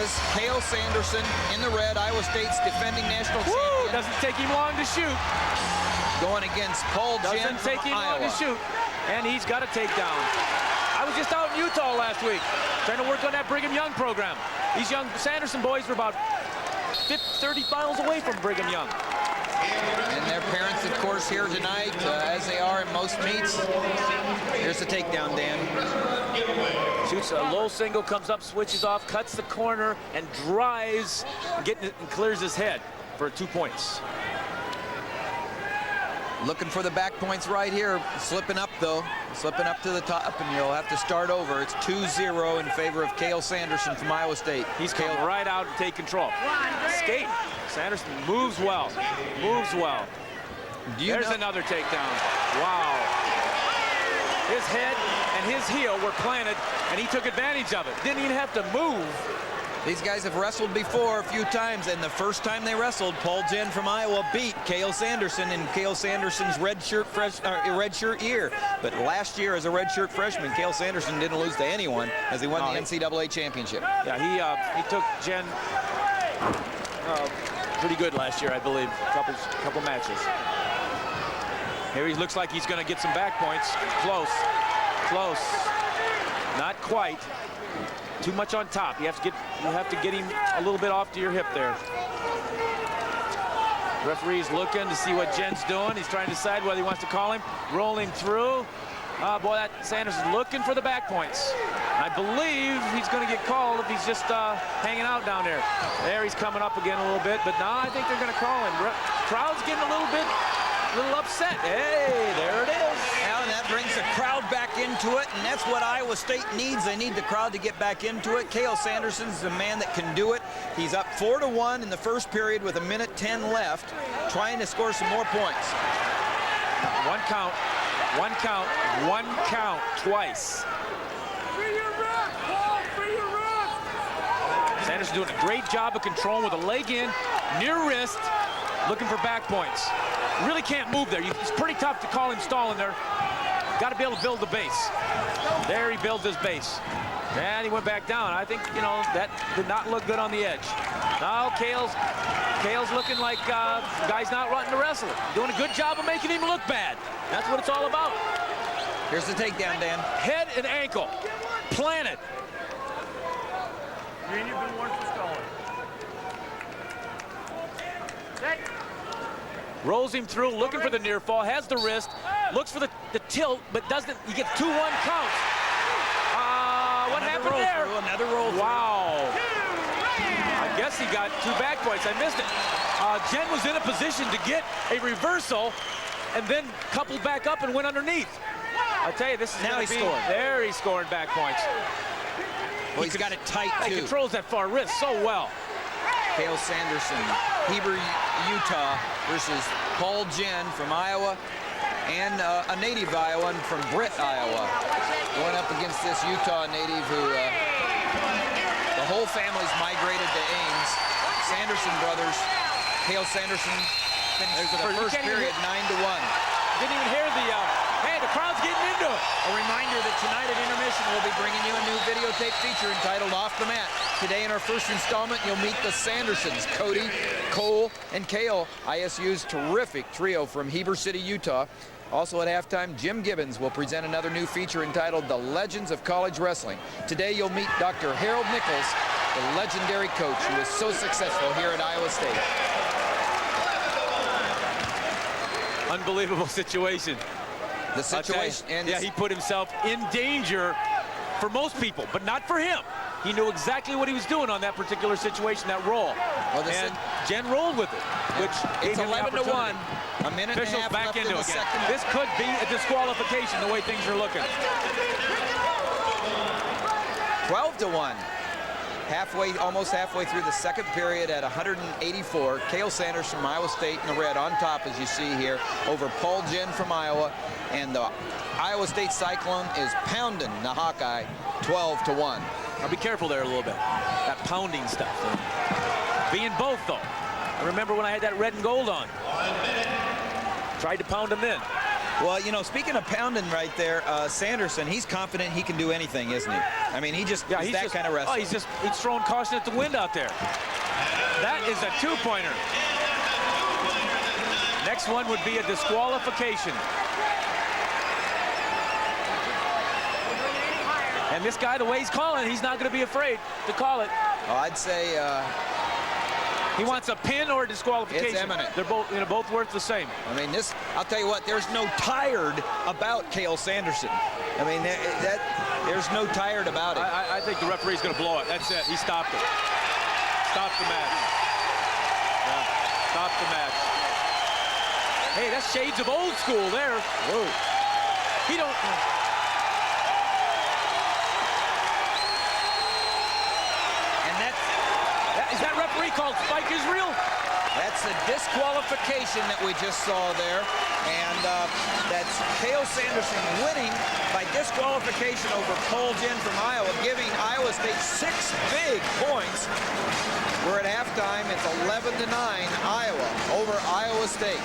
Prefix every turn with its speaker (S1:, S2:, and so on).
S1: is Cael Sanderson in the red, Iowa State's defending national champion.
S2: Doesn't take him long to shoot.
S1: Going against Jenn
S2: Doesn't take him long
S1: Iowa.
S2: to shoot. And he's got a takedown. I was just out in Utah last week trying to work on that Brigham Young program. These young Sanderson boys were about 30 miles away from Brigham Young.
S1: And their parents, of course, here tonight, as they are in most meets. Here's the takedown, Dan.
S2: Shoots a low single, comes up, switches off, cuts the corner, and drives, and clears his head for 2 points.
S1: Looking for the back points right here. Slipping up, though. Slipping up to the top, and you'll have to start over. It's 2-0 in favor of Cael Sanderson from Iowa State.
S2: He's come right out and take control. Skate. Sanderson moves well. Moves well. There's another takedown. Wow. His head and his heel were planted, and he took advantage of it. Didn't even have to move.
S1: These guys have wrestled before a few times, and the first time they wrestled, Jenn from Iowa beat Cael Sanderson in Cael Sanderson's redshirt year. But last year, as a redshirt freshman, Cael Sanderson didn't lose to anyone as he won the NCAA championship.
S2: Yeah, he took Jenn pretty good last year, I believe. Couple matches. Here he looks like he's going to get some back points. Close, close, not quite. Too much on top. You have to get him a little bit off to your hip there. Referee's looking to see what Jenn's doing. He's trying to decide whether he wants to call him. Rolling through. Boy, that Sanders is looking for the back points. I believe he's going to get called if he's just hanging out down there. There, he's coming up again a little bit, but now I think they're going to call him. Crowd's getting a little upset. Hey, there it is.
S1: Now, and that brings the crowd back into it, and that's what Iowa State needs. They need the crowd to get back into it. Cael Sanderson's the man that can do it. He's up 4-1 in the first period with 1:10 left, trying to score some more points.
S2: One count, one count, one count, twice. Sanderson doing a great job of controlling with a leg in, near wrist, looking for back points. Really can't move there. It's pretty tough to call him stalling there. Got to be able to build the base. There he builds his base. And he went back down. I think, that did not look good on the edge. Now Cael's looking like guy's not wanting to wrestle. Doing a good job of making him look bad. That's what it's all about.
S1: Here's the takedown, Dan.
S2: Head and ankle. Planted.
S3: You've been warned for stalling.
S2: Rolls him through, looking for the near fall, has the wrist, looks for the tilt, but doesn't. He gets 2-1 counts. What happened there?
S1: Another roll.
S2: Wow. I guess he got 2 back points. I missed it. Jenn was in a position to get a reversal and then coupled back up and went underneath. I'll tell you, this is
S1: now he's scoring.
S2: There he's scoring back points.
S1: Well, he's got it tight, too.
S2: He controls that far wrist so well.
S1: Cael Sanderson, Heber, Utah versus Jenn from Iowa, and a native Iowan from Britt, Iowa, going up against this Utah native who the whole family's migrated to Ames. Sanderson brothers. Cael Sanderson finished the first period 9-1.
S2: Didn't even hear the, hey, the crowd's getting into it.
S1: A reminder that tonight at intermission we'll be bringing you a new videotape feature entitled Off the Mat. Today in our first installment, you'll meet the Sandersons, Cody, Cole, and Cael, ISU's terrific trio from Heber City, Utah. Also at halftime, Jim Gibbons will present another new feature entitled The Legends of College Wrestling. Today you'll meet Dr. Harold Nichols, the legendary coach who was so successful here at Iowa State.
S2: Unbelievable situation.
S1: The situation, and
S2: yeah, he put himself in danger for most people, but not for him. He knew exactly what he was doing on that particular situation, that roll.
S1: Well,
S2: and Jenn rolled with it, which
S1: it's 11-1. A minute and a half
S2: back
S1: left
S2: into
S1: in the
S2: again.
S1: second.
S2: This could be a disqualification the way things are looking.
S1: 12-1. Almost halfway through the second period at 184. Cael Sanderson from Iowa State in the red on top, as you see here, over Jenn from Iowa. And the Iowa State Cyclone is pounding the Hawkeye 12-1.
S2: Now be careful there a little bit. That pounding stuff. Being both, though. I remember when I had that red and gold on. Tried to pound him in.
S1: Well, you know, speaking of pounding right there, Sanderson, he's confident he can do anything, isn't he? I mean, he just is that kind of wrestler.
S2: Oh, he's throwing caution at the wind out there. That is a two-pointer. Next one would be a disqualification. And this guy, the way he's calling, he's not going to be afraid to call it.
S1: Oh, I'd say
S2: he wants a pin or a disqualification.
S1: It's imminent.
S2: They're both, both worth the same.
S1: I mean, this, I'll tell you what, there's no tired about Cael Sanderson. I mean, there's no tired about it.
S2: I think the referee's going to blow it. That's it. He stopped it. Stopped the match. Yeah, stopped the match. Hey, that's shades of old school there.
S1: Whoa.
S2: He don't... Is that referee called Spike Israel?
S1: That's a disqualification that we just saw there. And that's Cael Sanderson winning by disqualification over Jenn from Iowa, giving Iowa State 6 big points. We're at halftime. It's 11-9 Iowa over Iowa State.